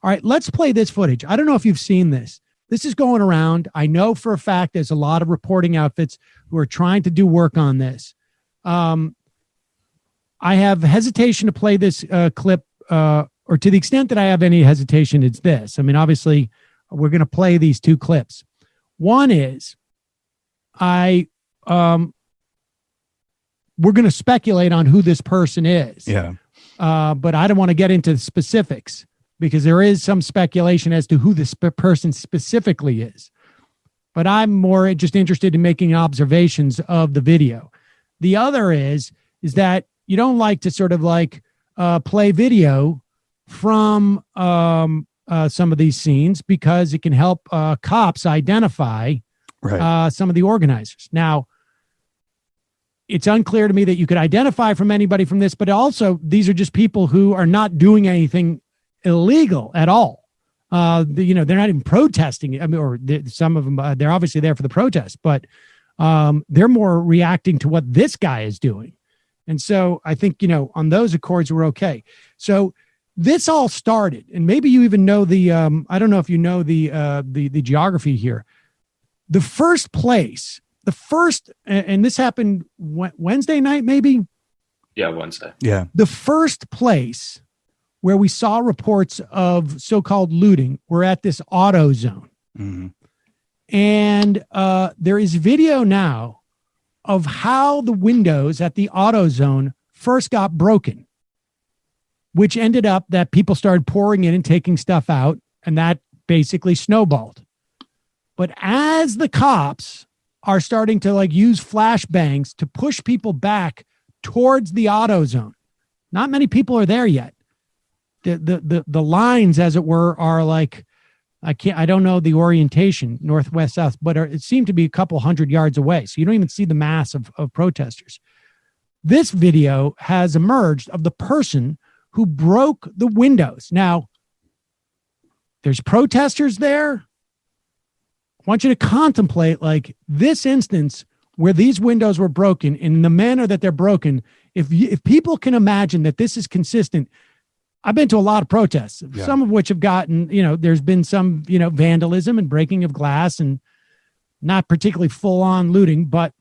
All right, let's play this footage. I don't know if you've seen this. This is going around. I know for a fact there's a lot of reporting outfits who are trying to do work on this. I have hesitation to play this clip, or to the extent that I have any hesitation, it's this. I mean, obviously, we're going to play these two clips. One is we're going to speculate on who this person is. Yeah. But I don't want to get into specifics because there is some speculation as to who this person specifically is. But I'm more just interested in making observations of the video. The other is that you don't like to sort of like play video from some of these scenes because it can help cops identify some of the organizers. Now, it's unclear to me that you could identify from anybody from this, but also these are just people who are not doing anything illegal at all. They're not even protesting. I mean, some of them, they're obviously there for the protest, but they're more reacting to what this guy is doing. And so I think, on those accords, we're okay. So this all started, and maybe you even know I don't know if you know the geography here. The first place, and this happened Wednesday night, maybe? Yeah, Wednesday. Yeah. The first place where we saw reports of so-called looting were at this auto zone. Mm-hmm. And there is video now of how the windows at the auto zone first got broken, which ended up that people started pouring in and taking stuff out, and that basically snowballed. But as the cops are starting to use flashbangs to push people back towards the auto zone, not many people are there yet. The lines, as it were, are I don't know the orientation, northwest, south, but it seemed to be a couple hundred yards away. So you don't even see the mass of protesters. This video has emerged of the person who broke the windows. Now, there's protesters there. I want you to contemplate this instance where these windows were broken in the manner that they're broken. If people can imagine that this is consistent. I've been to a lot of protests, some of which have gotten, there's been some, vandalism and breaking of glass and not particularly full on looting, but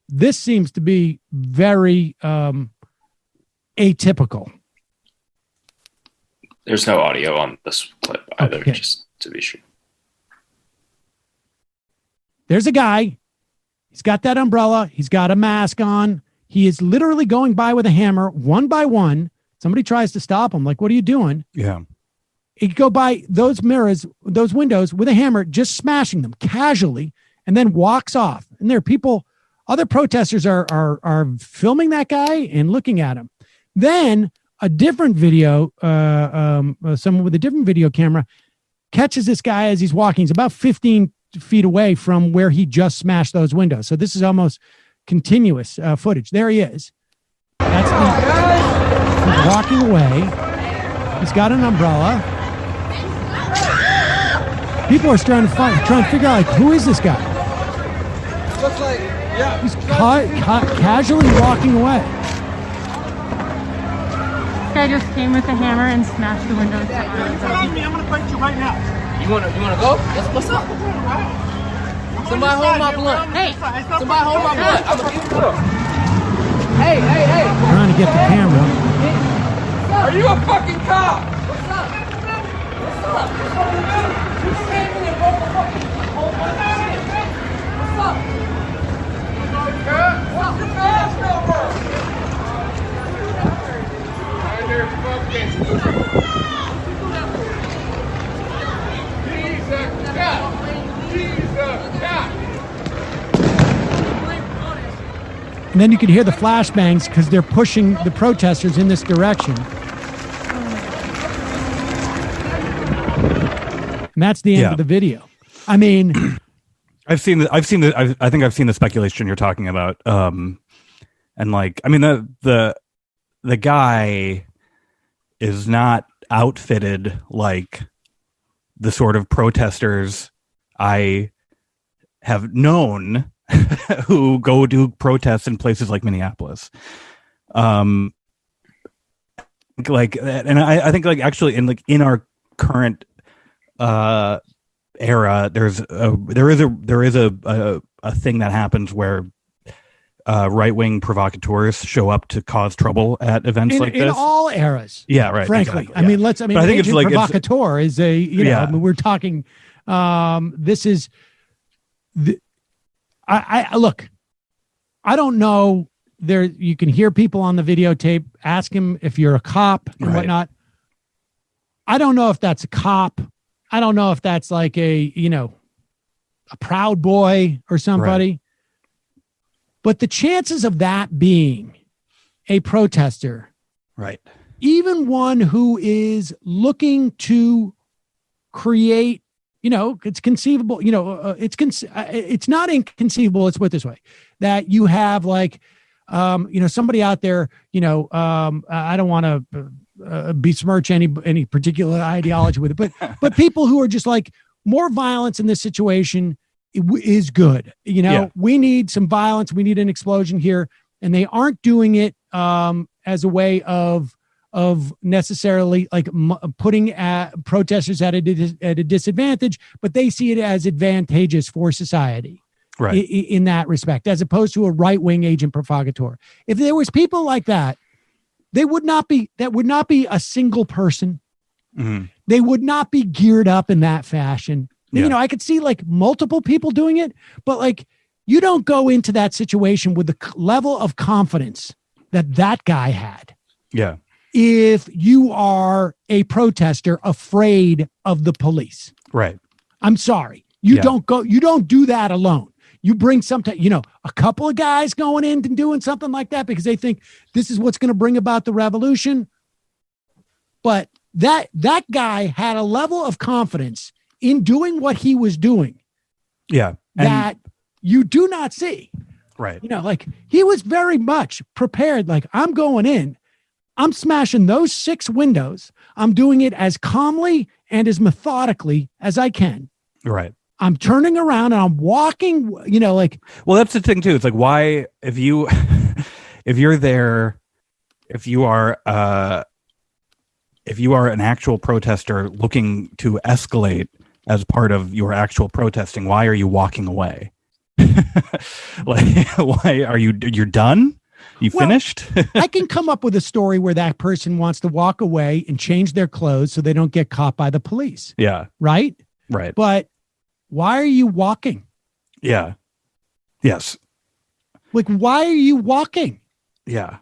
this seems to be very atypical. There's no audio on this clip either, just to be sure. There's a guy. He's got that umbrella. He's got a mask on. He is literally going by with a hammer, one by one. Somebody tries to stop him. What are you doing? Yeah. He'd go by those mirrors, those windows with a hammer, just smashing them casually, and then walks off. And there are people, other protesters are filming that guy and looking at him. Then a different video, someone with a different video camera catches this guy as he's walking. He's about 15 feet away from where he just smashed those windows. So this is almost continuous footage. There he is. He's walking away. He's got an umbrella. People are trying to figure out who is this guy? Looks like, yeah. He's casually walking away. This guy just came with a hammer and smashed the windows. I'm gonna fight you right now. You wanna go? What's up? Somebody hold my blunt. Hey, somebody hold my blunt. I'm gonna give it up. Hey. Trying to get the camera. Are you a fucking cop? What's up? You came in and broke the fucking whole bunch of shit. What's up? What's your mask over? And then you could hear the flashbangs because they're pushing the protesters in this direction. And that's the end of the video. I mean, I think I've seen the speculation you're talking about. And the guy is not outfitted like the sort of protesters I have known who go do protests in places like Minneapolis. like, and I think like actually in our current era, there is a thing that happens where right-wing provocateurs show up to cause trouble at events like this in all eras. Yeah, right. Frankly, exactly, I mean, I think it's like provocateur is a I mean, we're talking. This is I look. I don't know. There, you can hear people on the videotape. Ask him if you're a cop and whatnot. I don't know if that's a cop. I don't know if that's like a Proud Boy or somebody. Right. But the chances of that being a protester, right? Even one who is looking to create, it's conceivable. It's not inconceivable. Let's put it this way: that you have like, somebody out there. I don't want to besmirch any particular ideology with it, but people who are just like, more violence in this situation is good. We need some violence. We need an explosion here. And they aren't doing it as a way of necessarily like putting protesters at a disadvantage, but they see it as advantageous for society. Right. In that respect, as opposed to a right-wing agent provocateur. If there was people like that, that would not be a single person. Mm-hmm. They would not be geared up in that fashion. Yeah. I could see like multiple people doing it, but like you don't go into that situation with the level of confidence that guy had. Yeah. If you are a protester afraid of the police. Right. I'm sorry. You don't do that alone. You bring a couple of guys going in and doing something like that because they think this is what's going to bring about the revolution. But that guy had a level of confidence in doing what he was doing. Yeah. That you do not see. Right. Like he was very much prepared. Like, I'm going in, I'm smashing those 6 windows. I'm doing it as calmly and as methodically as I can. Right. I'm turning around and I'm walking, like. Well, that's the thing too. It's like, why, if you're there, if you are an actual protester looking to escalate as part of your actual protesting, why are you walking away? Like, why are you're done? You finished? I can come up with a story where that person wants to walk away and change their clothes so they don't get caught by the police. Yeah. Right? Right. But why are you walking? Yeah. Yes. Like, why are you walking? Yeah.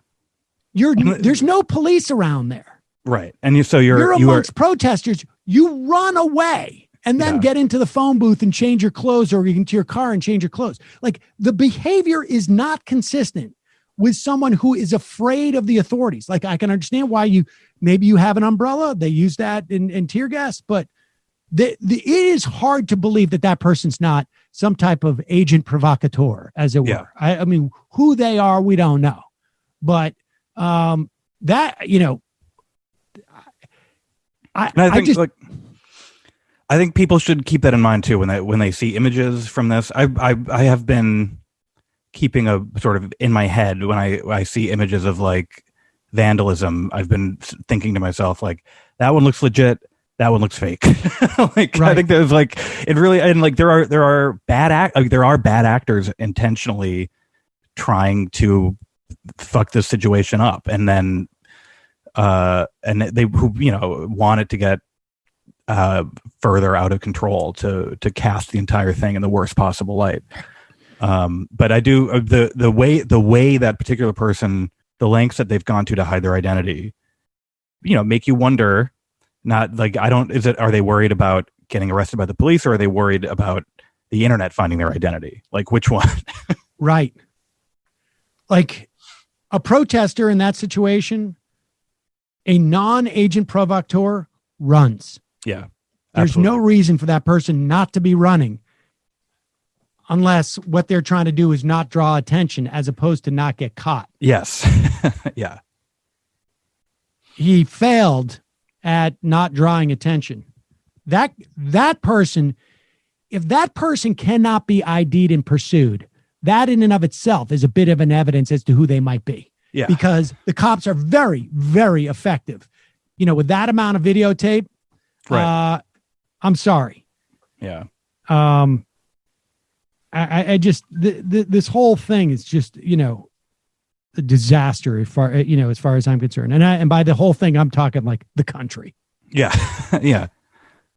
There's no police around there. Right. And you're amongst protesters. You run away and then get into the phone booth and change your clothes, or into your car and change your clothes. Like, the behavior is not consistent with someone who is afraid of the authorities. Like, I can understand why maybe you have an umbrella. They use that in tear gas, but it is hard to believe that person's not some type of agent provocateur, as it were. I mean, who they are, we don't know. But I think people should keep that in mind too when they see images from this. I have been keeping a sort of in my head when I see images of like vandalism. I've been thinking to myself, like, that one looks legit. That one looks fake. Like, right. I think there's like, it really, and like there are bad actors intentionally trying to fuck this situation up, and then and they want it to get further out of control to cast the entire thing in the worst possible light. But I do the way that particular person, the lengths that they've gone to hide their identity, make you wonder. Not like, are they worried about getting arrested by the police, or are they worried about the internet finding their identity? Like, which one? Right. Like, a protester in that situation, a non-agent provocateur runs. Yeah. There's no reason for that person not to be running, unless what they're trying to do is not draw attention, as opposed to not get caught. Yes. Yeah. He failed at not drawing attention. That person, if that person cannot be ID'd and pursued, that in and of itself is a bit of an evidence as to who they might be. Yeah. Because the cops are very, very effective with that amount of videotape, Right. I'm sorry. Yeah. I just this whole thing is just a disaster as far as I'm concerned, and by the whole thing I'm talking like the country. Yeah. Yeah.